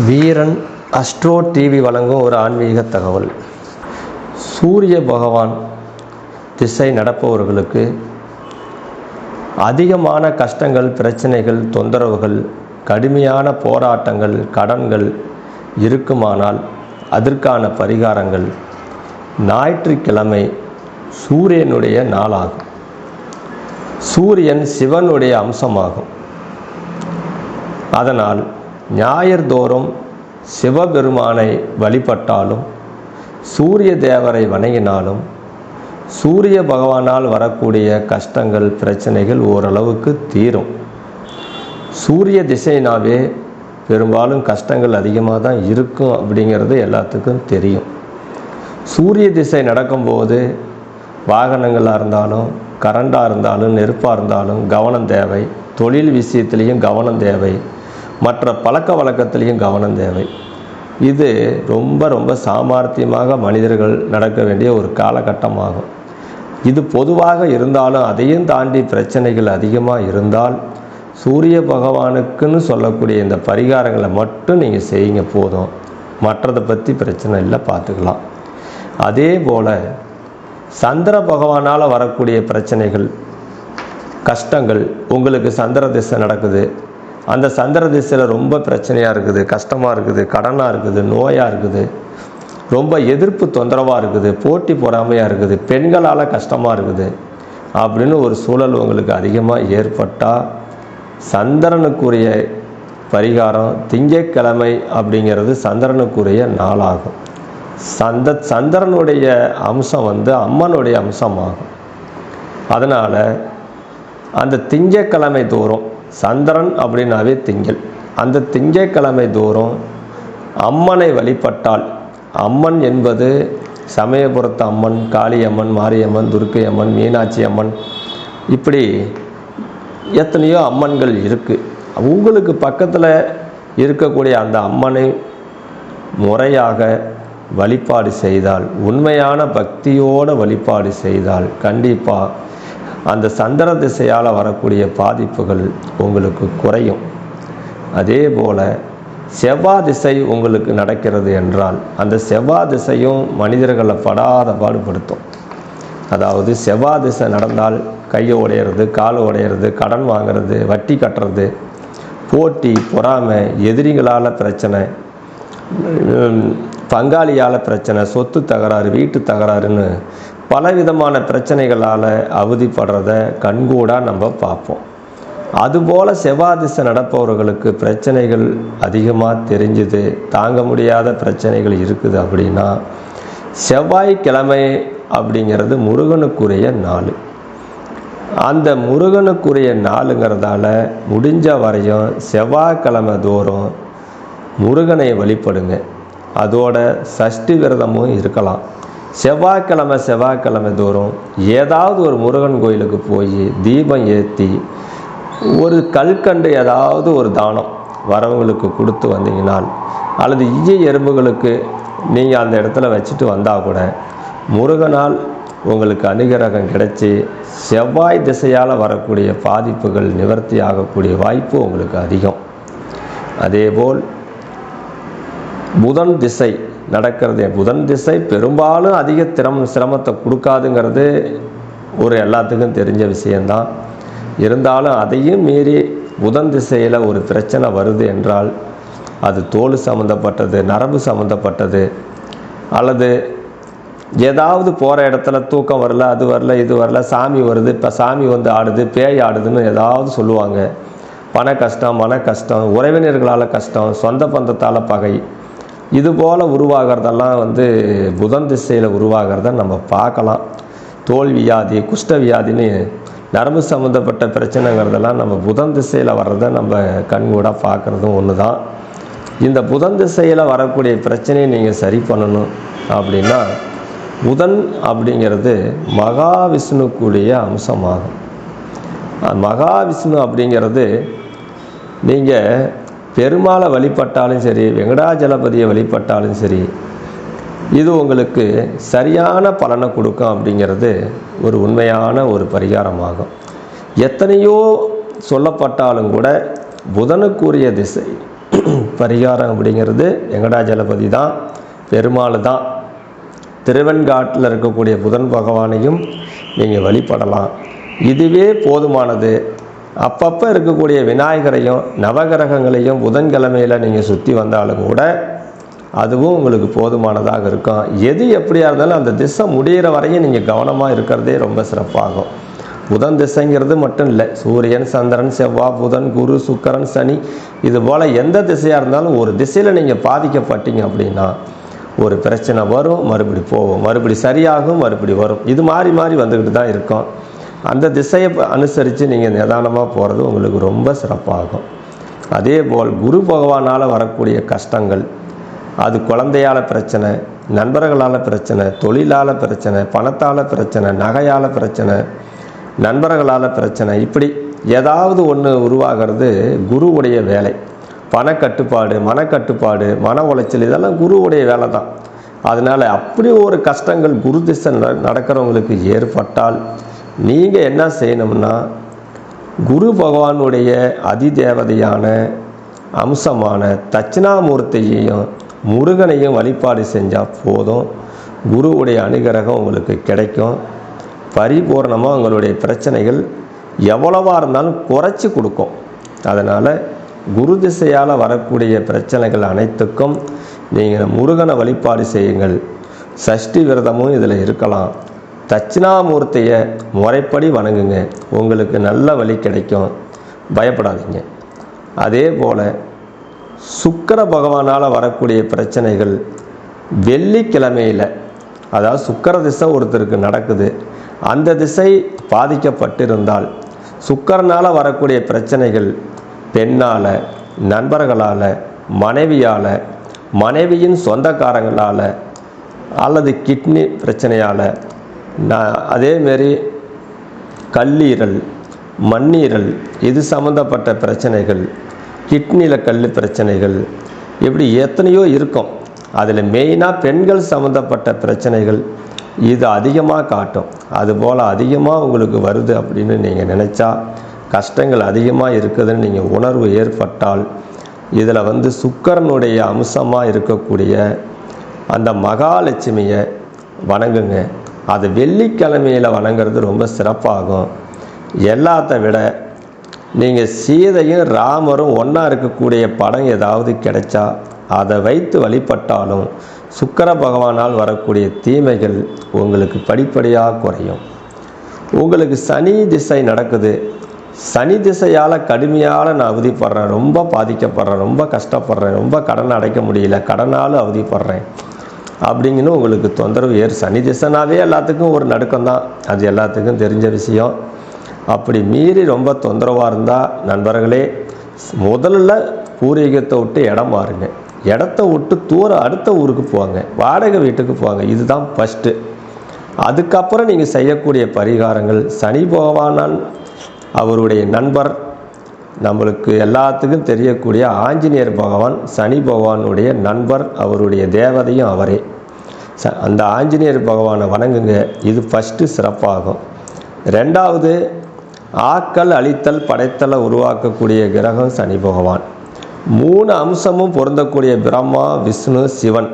வீரன் astro TV வழங்கும் ஒரு ஆன்மீக தகவல். சூரிய பகவான் திசை நடப்பவர்களுக்கு அதிகமான கஷ்டங்கள், பிரச்சனைகள், தொந்தரவுகள், கடுமையான போராட்டங்கள், கடன்கள் இருக்குமானால் அதற்கான பரிகாரங்கள் ஞாயிற்றுக்கிழமை சூரியனுடைய நாளாகும். சூரியன் சிவனுடைய அம்சமாகும். அதனால் ஞாயிறு தோறும் சிவபெருமானை வழிபட்டாலும், சூரிய தேவரை வணங்கினாலும் சூரிய பகவானால் வரக்கூடிய கஷ்டங்கள், பிரச்சனைகள் ஓரளவுக்கு தீரும். சூரிய திசைனாவே பெரும்பாலும் கஷ்டங்கள் அதிகமாக தான் இருக்கும் அப்படிங்கிறது எல்லாத்துக்கும் தெரியும். சூரிய திசை நடக்கும்போது வாகனங்களாக இருந்தாலும், கரண்டாக இருந்தாலும், நெருப்பாக இருந்தாலும் கவனம் தேவை. தொழில் விஷயத்துலேயும் கவனம் தேவை. மற்ற பழக்க வழக்கத்திலையும் கவனம் தேவை. இது ரொம்ப சாமர்த்தியமாக மனிதர்கள் நடக்க வேண்டிய ஒரு காலகட்டமாகும். இது பொதுவாக இருந்தாலும் அதையும் தாண்டி பிரச்சனைகள் அதிகமாக இருந்தால் சூரிய பகவானுக்குன்னு சொல்லக்கூடிய இந்த பரிகாரங்களை மட்டும் நீங்கள் செய்யுங்க போதும். மற்றதை பற்றி பிரச்சனை இல்லை, பார்த்துக்கலாம். அதே போல் சந்திர பகவானால் வரக்கூடிய பிரச்சனைகள், கஷ்டங்கள், உங்களுக்கு சந்திர திசை நடக்குது, அந்த சந்திர திசையில் ரொம்ப பிரச்சனையாக இருக்குது, கஷ்டமாக இருக்குது, கடனாக இருக்குது, நோயாக இருக்குது, ரொம்ப எதிர்ப்பு தொந்தரவாக இருக்குது, போட்டி பொறாமையாக இருக்குது, பெண்களால் கஷ்டமாக இருக்குது அப்படின்னு ஒரு சூழல் உங்களுக்கு அதிகமாக ஏற்பட்டால் சந்திரனுக்குரிய பரிகாரம் திங்கட்கிழமை அப்படிங்கிறது சந்திரனுக்குரிய நாளாகும். சந்திரனுடைய அம்சம் அம்மனுடைய அம்சமாகும். அதனால் அந்த திங்கட்கிழமை தோறும், சந்திரன் அப்படின்னாவே திங்கள், அந்த திங்கட்கிழமை தோறும் அம்மனை வழிபட்டால், அம்மன் என்பது சமயபுரத்து அம்மன், காளியம்மன், மாரியம்மன், துர்க்கை அம்மன், மீனாட்சி அம்மன், இப்படி எத்தனையோ அம்மன்கள் இருக்குது. உங்களுக்கு பக்கத்தில் இருக்கக்கூடிய அந்த அம்மனை முறையாக வழிபாடு செய்தால், உண்மையான பக்தியோடு வழிபாடு செய்தால் கண்டிப்பாக அந்த சந்திர திசையால் வரக்கூடிய பாதிப்புகள் உங்களுக்கு குறையும். அதே போல் செவ்வாய் திசை உங்களுக்கு நடக்கிறது என்றால் அந்த செவ்வாய் திசையும் மனிதர்களை படாத பாடுபடுத்தும். அதாவது செவ்வாய் திசை நடந்தால் கையை உடையிறது, கால் உடையிறது, கடன் வாங்கிறது, வட்டி கட்டுறது, போட்டி பொறாமை, எதிரிகளால் பிரச்சனை, பங்காளியால் பிரச்சனை, சொத்து தகராறு, வீட்டு தகராறுன்னு பலவிதமான பிரச்சனைகளால் அவதிப்படுறத கண்கூடாக நம்ம பார்ப்போம். அதுபோல் செவ்வாய் திசை நடப்பவர்களுக்கு பிரச்சனைகள் அதிகமாக தெரிஞ்சுது, தாங்க முடியாத பிரச்சனைகள் இருக்குது அப்படின்னா செவ்வாய்க்கிழமை அப்படிங்கிறது முருகனுக்குரிய நாள். அந்த முருகனுக்குரிய நாளுங்கிறதால முடிஞ்ச வரையும் செவ்வாய்க்கிழமை தோறும் முருகனை வழிபடுங்க. அதோட சஷ்டி விரதமும் இருக்கலாம். செவ்வாய்க்கிழமை தோறும் ஏதாவது ஒரு முருகன் கோயிலுக்கு போய் தீபம் ஏற்றி ஒரு கல்கண்டு ஏதாவது ஒரு தானம் வரவங்களுக்கு கொடுத்து வந்தீங்கனால், அல்லது எறும்புகளுக்கு நீங்கள் அந்த இடத்துல வச்சுட்டு வந்தால் கூட முருகனால் உங்களுக்கு அனுகிரகம் கிடைச்சி செவ்வாய் திசையால் வரக்கூடிய பாதிப்புகள் நிவர்த்தி ஆகக்கூடிய வாய்ப்பு உங்களுக்கு அதிகம். அதேபோல் புதன் திசை நடக்கிறது. புதன் திசை பெரும்பாலும் அதிக சிரமத்தை கொடுக்காதுங்கிறது ஒரு எல்லாத்துக்கும் தெரிஞ்ச விஷயந்தான். இருந்தாலும் அதையும் மீறி புதன் திசையில் ஒரு பிரச்சனை வருது என்றால் அது தோல் சம்மந்தப்பட்டது, நரம்பு சம்மந்தப்பட்டது, அல்லது ஏதாவது போகிற இடத்துல தூக்கம் வரல, அது வரல, இது வரல, சாமி வருது, இப்போ சாமி ஆடுது, பேய் ஆடுதுன்னு ஏதாவது சொல்லுவாங்க. பண கஷ்டம், மன கஷ்டம், உறவினர்களால் கஷ்டம், சொந்த பந்தத்தால் பகை, இதுபோல் உருவாகிறதெல்லாம் புதன் திசையில் உருவாகிறத நம்ம பார்க்கலாம். தோல் வியாதி, குஷ்ட வியாதின்னு நரம்பு சம்மந்தப்பட்ட பிரச்சனைங்கிறதெல்லாம் நம்ம புதன் திசையில் வர்றதை நம்ம கண்கூடாக பார்க்குறதும் ஒன்று தான். இந்த புதன் திசையில் வரக்கூடிய பிரச்சனையை நீங்கள் சரி பண்ணணும் அப்படின்னா புதன் அப்படிங்கிறது மகாவிஷ்ணுக்குரிய அம்சமாகும். மகாவிஷ்ணு அப்படிங்கிறது நீங்கள் பெருமாளை வழிபட்டாலும் சரி, வெங்கடாஜலபதியை வழிபட்டாலும் சரி, இது உங்களுக்கு சரியான பலனை கொடுக்கும் அப்படிங்கிறது ஒரு உண்மையான ஒரு பரிகாரமாகும். எத்தனையோ சொல்லப்பட்டாலும் கூட புதனுக்குரிய திசை பரிகாரம் அப்படிங்கிறது வெங்கடாஜலபதி தான், பெருமாள் தான். திருவெண்காட்டில் இருக்கக்கூடிய புதன் பகவானையும் நீங்கள் வழிபடலாம். இதுவே போதுமானது. அப்பப்போ இருக்கக்கூடிய விநாயகரையும் நவகிரகங்களையும் புதன்கிழமையில் நீங்கள் சுற்றி வந்தாலும் கூட அதுவும் உங்களுக்கு போதுமானதாக இருக்கும். எது எப்படியா இருந்தாலும் அந்த திசை முடிகிற வரையும் நீங்கள் கவனமாக இருக்கிறதே ரொம்ப சிறப்பாகும். புதன் திசைங்கிறது மட்டும் இல்லை, சூரியன், சந்திரன், செவ்வாய், புதன், குரு, சுக்கிரன், சனி, இது போல் எந்த திசையாக இருந்தாலும் ஒரு திசையில் நீங்கள் பாதிக்கப்பட்டீங்க அப்படின்னா ஒரு பிரச்சனை வரும், மறுபடி போகும், மறுபடி சரியாகும், மறுபடி வரும். இது மாறி மாறி வந்துக்கிட்டு தான் இருக்கும். அந்த திசையை அனுசரித்து நீங்கள் நிதானமாக போகிறது உங்களுக்கு ரொம்ப சிறப்பாகும். அதே போல் குரு பகவானால் வரக்கூடிய கஷ்டங்கள், அது குழந்தையால் பிரச்சனை, நண்பர்களால் பிரச்சனை, தொழிலால் பிரச்சனை, பணத்தால் பிரச்சனை, நகையால் பிரச்சனை, நண்பர்களால் பிரச்சனை, இப்படி ஏதாவது ஒன்று உருவாகிறது குருவுடைய வேலை. பணக்கட்டுப்பாடு, மனக்கட்டுப்பாடு, மன உளைச்சல், இதெல்லாம் குருவுடைய வேலை தான். அதனால் அப்படி ஒரு கஷ்டங்கள் குரு திசை நடக்கிறவங்களுக்கு ஏற்பட்டால் நீங்கள் என்ன செய்யணும்னா, குரு பகவானுடைய அதிதேவதையான அம்சமான தட்சிணாமூர்த்தியையும் முருகனையும் வழிபாடு செஞ்சால் போதும். குருவுடைய அனுகிரகம் உங்களுக்கு கிடைக்கும். பரிபூர்ணமாக உங்களுடைய பிரச்சனைகள் எவ்வளவாக இருந்தாலும் குறைச்சி கொடுக்கும். அதனால் குரு திசையால் வரக்கூடிய பிரச்சனைகள் அனைத்துக்கும் நீங்கள் முருகனை வழிபாடு செய்யுங்கள். சஷ்டி விரதமும் இதில் இருக்கலாம். தட்சிணாமூர்த்தியை முறைப்படி வணங்குங்க, உங்களுக்கு நல்ல வழி கிடைக்கும், பயப்படாதீங்க. அதே போல் சுக்கிர பகவானால் வரக்கூடிய பிரச்சனைகள் வெள்ளிக்கிழமையில், அதாவது சுக்கிர திசை ஒருத்தருக்கு நடக்குது, அந்த திசை பாதிக்கப்பட்டிருந்தால் சுக்கிரனால் வரக்கூடிய பிரச்சனைகள் பெண்ணால், நண்பர்களால், மனைவியால், மனைவியின் சொந்தக்காரங்களால், அல்லது கிட்னி பிரச்சனையால், அதேமாரி கல்லீரல், மண்ணீரல், இது சம்மந்தப்பட்ட பிரச்சனைகள், கிட்னியில் கல் பிரச்சனைகள், இப்படி எத்தனையோ இருக்கும். அதில் மெயினாக பெண்கள் சம்மந்தப்பட்ட பிரச்சனைகள் இது அதிகமாக காட்டும். அதுபோல் அதிகமாக உங்களுக்கு வருது அப்படின்னு நீங்கள் நினச்சா, கஷ்டங்கள் அதிகமாக இருக்குதுன்னு நீங்கள் உணர்வு ஏற்பட்டால், இதில் சுக்கிரனுடைய அம்சமாக இருக்கக்கூடிய அந்த மகாலட்சுமியை வணங்குங்க. அது வெள்ளிக்கிழமையில் வணங்குறது ரொம்ப சிறப்பாகும். எல்லாத்த விட நீங்கள் சீதையும் ராமரும் ஒன்றா இருக்கக்கூடிய படம் ஏதாவது கிடைச்சா அதை வைத்து வழிபட்டாலும் சுக்கிர பகவானால் வரக்கூடிய தீமைகள் உங்களுக்கு படிப்படியாக குறையும். உங்களுக்கு சனி திசை நடக்குது, சனி திசையால் கடுமையால் நான் அவதிப்படுறேன், ரொம்ப பாதிக்கப்படுறேன், ரொம்ப கஷ்டப்படுறேன், ரொம்ப கடன் அடைக்க முடியல, கடனால் அவதிப்படுறேன் அப்படிங்கன்னு உங்களுக்கு தொந்தரவு சனி திசைனாவே எல்லாத்துக்கும் ஒரு நடுக்கம்தான், அது எல்லாத்துக்கும் தெரிஞ்ச விஷயம். அப்படி மீறி ரொம்ப தொந்தரவாக இருந்தால் நண்பர்களே, முதல்ல பூர்வீகத்தை விட்டு இடம் மாறுங்க. இடத்த விட்டு தூரம் அடுத்த ஊருக்கு போங்க, வாடகை வீட்டுக்கு போங்க. இதுதான் ஃபஸ்ட்டு. அதுக்கப்புறம் நீங்கள் செய்யக்கூடிய பரிகாரங்கள், சனி பகவானால் அவருடைய நண்பர், நம்மளுக்கு எல்லாத்துக்கும் தெரியக்கூடிய ஆஞ்சநேயர் பகவான் சனி பகவானுடைய நண்பர், அவருடைய தேவதையும் அவரே. அந்த ஆஞ்சநேயர் பகவானை வணங்குங்க. இது ஃபஸ்ட்டு சிறப்பாகும். ரெண்டாவது, ஆக்கல், அழித்தல், படைத்தலை உருவாக்கக்கூடிய கிரகம் சனி பகவான். 3 அம்சமும் பொருந்தக்கூடிய பிரம்மா, விஷ்ணு, சிவன்,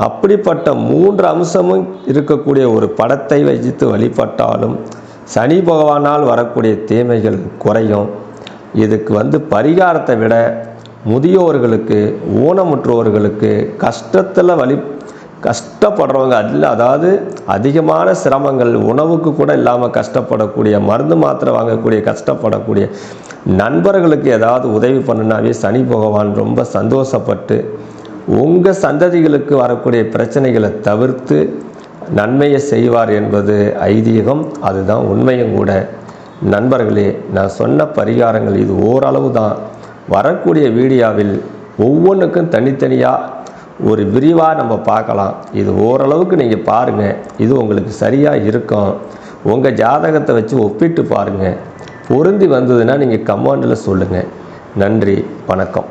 அப்படிப்பட்ட 3 அம்சமும் இருக்கக்கூடிய ஒரு படத்தை வைத்து வழிபட்டாலும் சனி பகவானால் வரக்கூடிய தீமைகள் குறையும். இதுக்கு பரிகாரத்தை விட முதியோர்களுக்கு, ஊனமுற்றோர்களுக்கு, கஷ்டப்படுறவங்க அதாவது அதிகமான சிரமங்கள், உணவுக்கு கூட இல்லாமல் கஷ்டப்படக்கூடிய, மருந்து மாத்திரை வாங்கக்கூடிய கஷ்டப்படக்கூடிய நண்பர்களுக்கு ஏதாவது உதவி பண்ணுனாவே சனி பகவான் ரொம்ப சந்தோஷப்பட்டு உங்கள் சந்ததிகளுக்கு வரக்கூடிய பிரச்சனைகளை தவிர்த்து நன்மையை செய்வார் என்பது ஐதீகம். அதுதான் உண்மையும் கூட. நண்பர்களே, நான் சொன்ன பரிகாரங்கள் இது ஓரளவு தான். வரக்கூடிய வீடியோவில் ஒவ்வொன்றுக்கும் தனித்தனியாக ஒரு விரிவாக நம்ம பார்க்கலாம். இது ஓரளவுக்கு நீங்கள் பாருங்கள், இது உங்களுக்கு சரியாக இருக்கும். உங்கள் ஜாதகத்தை வச்சு ஒப்பிட்டு பாருங்கள். பொருந்தி வந்ததுன்னா நீங்கள் கமெண்டில் சொல்லுங்கள். நன்றி, வணக்கம்.